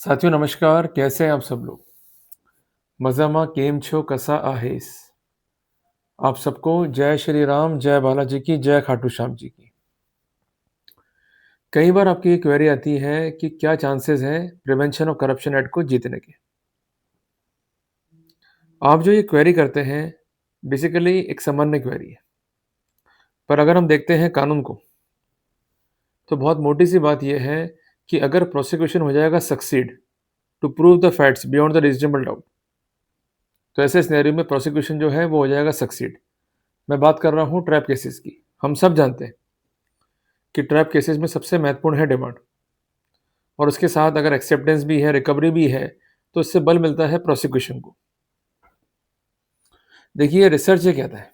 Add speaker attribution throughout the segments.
Speaker 1: साथियों नमस्कार, कैसे हैं आप सब लोग? मज़ामा केम छो कसा आहेस? आप सबको जय श्री राम, जय बालाजी की, जय खाटू श्याम जी की। कई बार आपकी ये क्वेरी आती है कि क्या चांसेस हैं प्रिवेंशन ऑफ करप्शन एक्ट को जीतने के? आप जो ये क्वेरी करते हैं, बेसिकली एक सामान्य क्वेरी है। पर अगर हम देखते हैं कानून को, तो बहुत मोटी-सी बात ये है कि अगर प्रोसिक्यूशन हो जाएगा succeed to prove the facts beyond the reasonable doubt, तो ऐसे सिनेरियो में प्रोसिक्यूशन जो है वो हो जाएगा सक्सीड। मैं बात कर रहा हूँ ट्रैप केसेस की। हम सब जानते हैं कि ट्रैप केसेस में सबसे महत्वपूर्ण है डिमांड, और उसके साथ अगर एक्सेप्टेंस भी है, रिकवरी भी है, तो इससे बल मिलता है प्रोसिक्यूशन को। देखिए रिसर्च ये कहता है,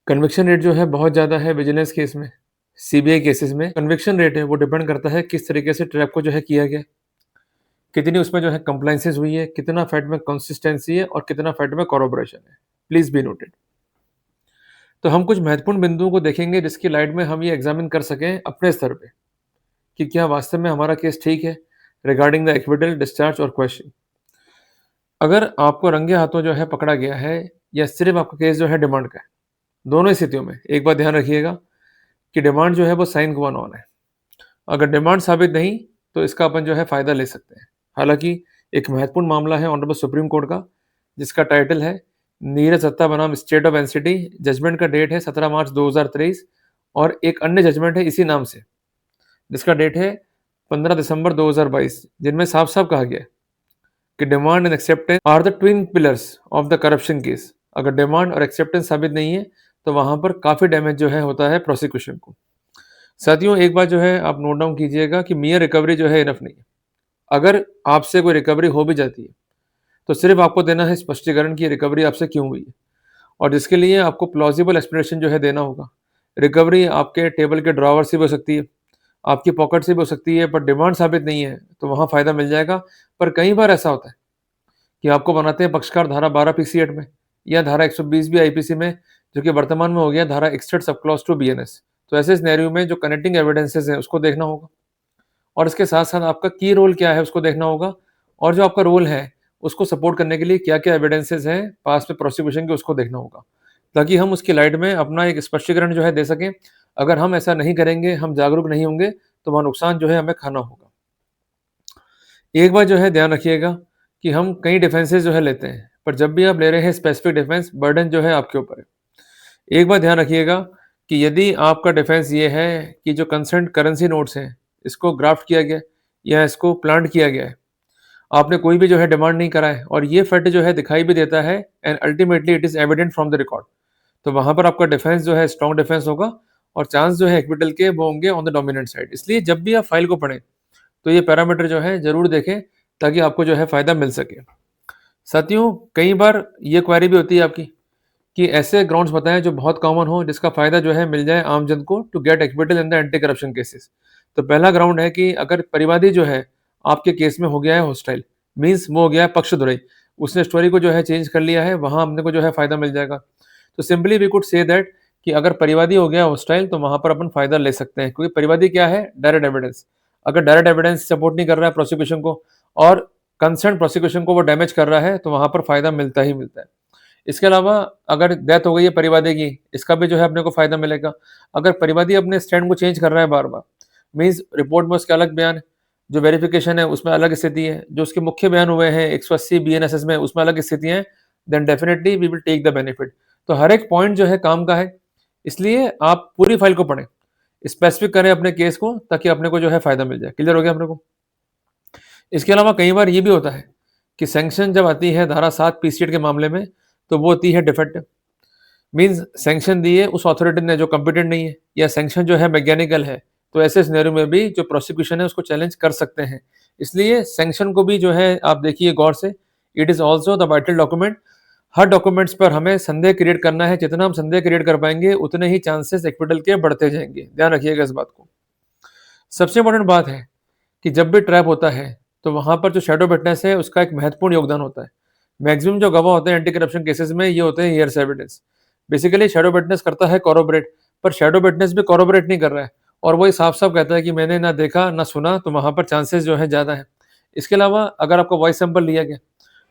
Speaker 1: कन्विक्शन रेट जो है बहुत ज़्यादा है विजिलेंस केस में। सीबीआई केसेस में कन्विक्शन रेट है वो डिपेंड करता है किस तरीके से ट्रैप को जो है किया गया, कितनी उसमें जो है कंप्लाइंसेस हुई है, कितना फैक्ट में कंसिस्टेंसी है और कितना फैक्ट में कोरोबोरेशन है। Please be noted. तो हम कुछ महत्वपूर्ण बिंदुओं को देखेंगे जिसकी लाइट में हम ये एग्जामिन कर सकें अपने स्तर पे कि क्या वास्तव में हमारा केस ठीक है रिगार्डिंग द एक्विटल, डिस्चार्ज और क्वेश्चन। अगर आपको रंगे हाथों जो है पकड़ा गया है या सिर्फ आपका केस जो है डिमांड का है, दोनों स्थितियों में एक बात ध्यान रखिएगा कि डिमांड जो है वो साइन क्वा नॉन है। अगर डिमांड साबित नहीं तो इसका अपन जो है फ़ायदा ले सकते हैं। हालांकि एक महत्वपूर्ण मामला है ऑनरेबल सुप्रीम कोर्ट का, जिसका टाइटल है नीरज सत्ता बनाम स्टेट ऑफ एनसीटी। जजमेंट का डेट है 17 मार्च 2023 और एक अन्य जजमेंट है इसी नाम से, जिसका डेट है 15 दिसंबर 2022, जिनमें साफ साफ कहा गया है कि demand and acceptance are the twin pillars of the corruption case. अगर डिमांड और एक्सेप्टेंस साबित नहीं है तो वहां पर काफी डैमेज जो है होता है प्रोसिक्यूशन को। साथियों एक बात जो है आप नोट डाउन कीजिएगा कि मियर रिकवरी जो है इनफ नहीं है। अगर आपसे कोई रिकवरी हो भी जाती है तो सिर्फ आपको देना है स्पष्टीकरण कि रिकवरी आपसे क्यों हुई है, और जिसके लिए आपको प्लॉजिबल एक्सप्लेनेशन जो है देना होगा। रिकवरी आपके टेबल के ड्रॉवर से भी हो सकती है, आपकी पॉकेट से भी हो सकती है, पर डिमांड साबित नहीं है तो वहां फायदा मिल जाएगा। पर कई बार ऐसा होता है कि आपको बनाते हैं पक्षकार धारा 12 पीसी एक्ट में या धारा 120 भी आईपीसी में, जो कि वर्तमान में हो गया धारा 61 सब क्लॉज 2 बीएनएस। तो ऐसे सिनेरियो में जो कनेक्टिंग एविडेंसेस हैं उसको देखना होगा, और इसके साथ साथ आपका की रोल क्या है उसको देखना होगा, और जो आपका रोल है उसको सपोर्ट करने के लिए क्या क्या एविडेंसेस हैं पास में प्रोसिक्यूशन के उसको देखना होगा, ताकि हम उसकी लाइट में अपना एक स्पष्टीकरण जो है दे सकें। अगर हम ऐसा नहीं करेंगे, हम जागरूक नहीं होंगे, तो वह नुकसान जो है हमें खाना होगा। एक बात जो है ध्यान रखिएगा कि हम कई डिफेंसेस जो है लेते हैं, पर जब भी आप ले रहे हैं स्पेसिफिक डिफेंस, बर्डन जो है आपके ऊपर है। एक बात ध्यान रखिएगा कि यदि आपका डिफेंस ये है कि जो कंसर्न करेंसी नोट्स हैं इसको ग्राफ्ट किया गया या इसको प्लांट किया गया है, आपने कोई भी जो है डिमांड नहीं करा है और ये फैक्ट जो है दिखाई भी देता है and ultimately it is evident from the record, तो वहां पर आपका डिफेंस जो है स्ट्रॉन्ग डिफेंस होगा और चांस जो है एक्विटल के वो होंगे ऑन द डोमिनेंट साइड। इसलिए जब भी आप फाइल को पढ़ें तो ये पैरामीटर जो है जरूर देखें, ताकि आपको जो है फायदा मिल सके। साथियों कई बार ये क्वेरी भी होती है आपकी कि ऐसे ग्राउंड्स बताएं जो बहुत कॉमन हो, जिसका फायदा जो है मिल जाए आम जन को to get acquittal in the anti corruption cases. तो पहला ग्राउंड है कि अगर परिवादी जो है आपके केस में हो गया है हॉस्टाइल, मीन्स वो हो गया है पक्षधुरई, उसने स्टोरी को जो है चेंज कर लिया है, वहां हमने को जो है फायदा मिल जाएगा। तो simply we could say that कि अगर परिवादी हो गया हॉस्टाइल तो वहां पर अपन फायदा ले सकते हैं, क्योंकि परिवादी क्या है, डायरेक्ट एविडेंस। अगर डायरेक्ट एविडेंस सपोर्ट नहीं कर रहा है प्रोसिक्यूशन को और कंसर्न प्रोसिक्यूशन को वो डैमेज कर रहा है, तो वहां पर फायदा मिलता ही मिलता है। इसके अलावा अगर डेथ हो गई है परिवादी की, इसका भी जो है अपने को फायदा मिलेगा। अगर परिवादी अपने स्टैंड को चेंज कर रहा है बार बार, मीन्स रिपोर्ट में उसके अलग बयान है, जो वेरिफिकेशन है उसमें अलग स्थिति है, जो उसके मुख्य बयान हुए हैं 180 बीएनएसएस में उसमें अलग स्थिति है, then definitely we will take the benefit. तो हर एक पॉइंट जो है काम का है, इसलिए आप पूरी फाइल को पढ़ें, स्पेसिफिक करें अपने केस को, ताकि अपने को जो है फायदा मिल जाए। क्लियर हो गया अपने को? इसके अलावा कई बार ये भी होता है कि सैंक्शन जब आती है धारा 7 पीसीएड के मामले में, तो वो होती है डिफेक्टिव, मीन्स सैंक्शन दिए उस अथॉरिटी ने जो कॉम्पिटेंट नहीं है, या सैंक्शन जो है मैकेनिकल है, तो ऐसे सिनेरियो में भी जो प्रोसिक्यूशन है उसको चैलेंज कर सकते हैं। इसलिए सैंक्शन को भी जो है आप देखिए गौर से, it is also the vital document. Her documents पर हमें संदेह क्रिएट करना है, जितना हम संदेह क्रिएट कर पाएंगे उतने ही चांसेस एक्विटल के बढ़ते जाएंगे। ध्यान रखिएगा इस बात को। सबसे इंपॉर्टेंट बात है कि जब भी ट्रैप होता है तो वहां पर जो शेडो विटनेस है उसका एक महत्वपूर्ण योगदान होता है। मैक्सिमम जो गवाह होते हैं एंटी करप्शन केसेस में ये होते हैं hearsay evidence. Basically shadow witness करता है कॉरोबरेट, पर शेडो विटनेस भी कॉरोबरेट नहीं कर रहा है और वही साफ साफ कहता है कि मैंने ना देखा ना सुना, तो वहां पर चांसेस जो है ज्यादा है। इसके अलावा अगर आपका वॉइस सैंपल लिया गया,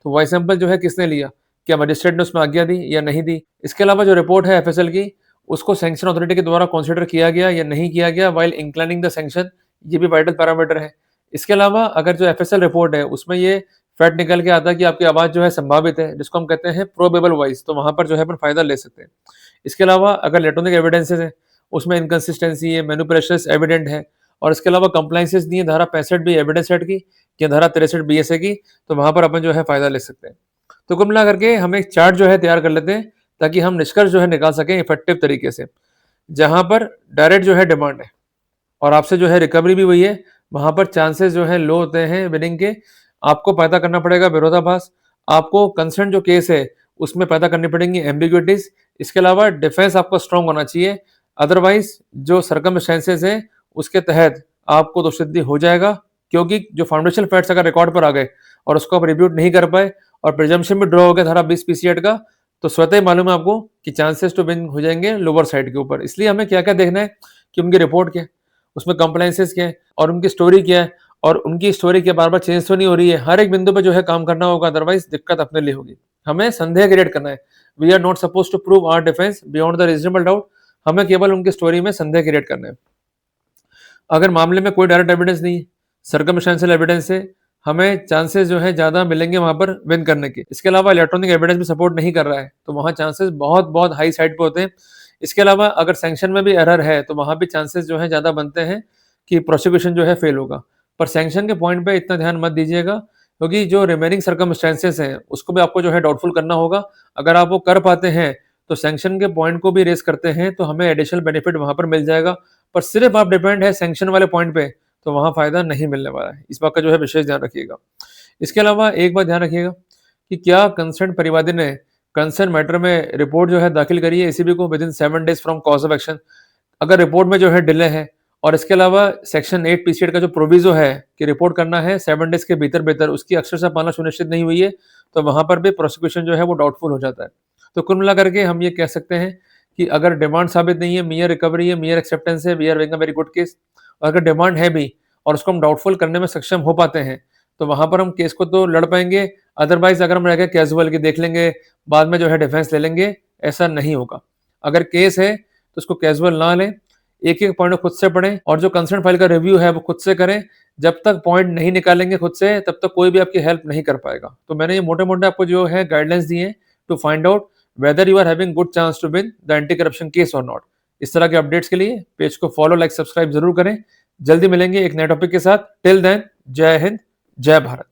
Speaker 1: तो वॉइस सैंपल जो है किसने लिया? क्या मजिस्ट्रेट ने उसमें आज्ञा दी या नहीं दी? इसके अलावा जो रिपोर्ट है एफएसएल की, उसको सैंक्शन अथॉरिटी के द्वारा कंसीडर किया गया या नहीं किया गया व्हाइल इंक्लाइनिंग द सैंक्शन, ये भी वाइटल पैरामीटर है। इसके अलावा अगर जो एफएसएल रिपोर्ट है उसमें ये फैक्ट निकल के आता है कि आपकी आवाज़ जो है संभावित है, जिसको हम कहते हैं प्रोबेबल वॉइस, तो वहाँ पर जो है अपन फ़ायदा ले सकते हैं। इसके अलावा अगर इलेक्ट्रॉनिक एविडेंसेस है, उसमें इनकंसिस्टेंसी है, मैनिपुलेशंस एविडेंट है और इसके अलावा कंप्लायंसेस नहीं है धारा 65 बी एविडेंस एक्ट की या धारा 63 बीएसए की, तो वहाँ पर अपन जो है फ़ायदा ले सकते हैं। तो कुल मिला करके हम एक चार्ट जो है तैयार कर लेते हैं, ताकि हम निष्कर्ष जो है निकाल सकें इफेक्टिव तरीके से। जहाँ पर डायरेक्ट जो है डिमांड है और आपसे जो है रिकवरी भी हुई है, वहाँ पर चांसेस जो है लो होते हैं विनिंग के। आपको पैदा करना पड़ेगा विरोधाभास, आपको कंसर्न जो केस है उसमें पैदा करनी पड़ेंगी एम्बिग्विटीज। इसके अलावा डिफेंस आपका स्ट्रांग होना चाहिए, अदरवाइज जो सर्कमस्टेंसेस है उसके तहत आपको दोषसिद्धि हो जाएगा, क्योंकि जो फाउंडेशनल फैक्ट्स अगर रिकॉर्ड पर आ गए और उसको आप रिव्यूट नहीं कर पाए और प्रिजम्पशन भी ड्रॉ हो गया धारा 20 पीसीएट का, तो स्वतः ही मालूम है आपको कि चांसेस टू विन हो जाएंगे लोअर साइड के ऊपर। इसलिए हमें क्या क्या देखना है कि उनकी रिपोर्ट क्या है, उसमें कंप्लायंसेस क्या है और उनकी स्टोरी क्या है और उनकी स्टोरी क्या बार बार चेंज तो नहीं हो रही है। हर एक बिंदु पे जो है काम करना होगा, अदरवाइज दिक्कत अपने लिए होगी। हमें संदेह क्रिएट करना है। We are not suppose to prove our defence beyond the reasonable doubt. हमें केवल उनकी स्टोरी में संदेह क्रिएट करना है। अगर मामले में कोई डायरेक्ट एविडेंस नहीं है, सर्कमस्टेंशियल एविडेंस है, हमें चांसेस जो है ज़्यादा मिलेंगे वहाँ पर विन करने के। इसके अलावा इलेक्ट्रॉनिक एविडेंस भी सपोर्ट नहीं कर रहा है, तो वहाँ चांसेस बहुत बहुत हाई साइड पे होते हैं। इसके अलावा अगर सैंक्शन में भी एरर है, तो वहाँ भी चांसेस जो है ज़्यादा बनते हैं कि प्रोसिक्यूशन जो है फेल होगा। पर सैंक्शन के पॉइंट पे इतना ध्यान मत दीजिएगा, क्योंकि जो रिमेनिंग सर्कमस्टेंसेस हैं, उसको भी आपको जो है डाउटफुल करना होगा। अगर आप वो कर पाते हैं, तो सैंक्शन के पॉइंट को भी रेज़ करते हैं, तो हमें एडिशनल बेनिफिट वहाँ पर मिल जाएगा। पर सिर्फ आप डिपेंड है सैंक्शन वाले पॉइंट पे, तो वहाँ फ़ायदा नहीं मिलने वाला है। इस बात का जो है विशेष ध्यान रखिएगा। इसके अलावा एक बात ध्यान रखिएगा कि क्या कंसर्न परिवादी ने कंसर्न मैटर में रिपोर्ट जो है दाखिल करी है एसीबी को within 7 days from cause of action. अगर रिपोर्ट में जो है डिले है और इसके अलावा सेक्शन 8 पीसीएड का जो प्रोविजो है कि रिपोर्ट करना है 7 डेज के भीतर-भीतर, उसकी अक्षरशः पालना सुनिश्चित नहीं हुई है, तो वहाँ पर भी प्रोसिक्यूशन जो है वो डाउटफुल हो जाता है। तो कुल मिलाकर के हम ये कह सकते हैं कि अगर डिमांड साबित नहीं है, मेयर रिकवरी है, मेयर एक्सेप्टेंस है, we are doing a very good case. अगर डिमांड है भी और उसको हम डाउटफुल करने में सक्षम हो पाते हैं, तो वहाँ पर हम केस को तो लड़ पाएँगे। अदरवाइज़ अगर हम रह गए कैज़ुअल कि देख लेंगे, बाद में जो है डिफेंस ले लेंगे, ऐसा नहीं होगा। अगर केस है, तो उसको कैज़ुअल ना लें, एक-एक पॉइंट को खुद से पढ़ें और जो कंसर्न फाइल का रिव्यू है, वो खुद से करें। जब तक पॉइंट नहीं निकालेंगे खुद से, तब तक कोई भी आपकी हेल्प नहीं कर पाएगा। तो मैंने ये मोटे-मोटे आपको जो है गाइडलाइंस दिए हैं to find out whether you are having good chance to win the anti corruption case और नॉट। इस तरह के अपडेट्स के लिए पेज को फॉलो, लाइक, सब्सक्राइब ज़रूर करें। जल्दी मिलेंगे एक नए टॉपिक के साथ। टिल देन, जय हिंद, जय भारत।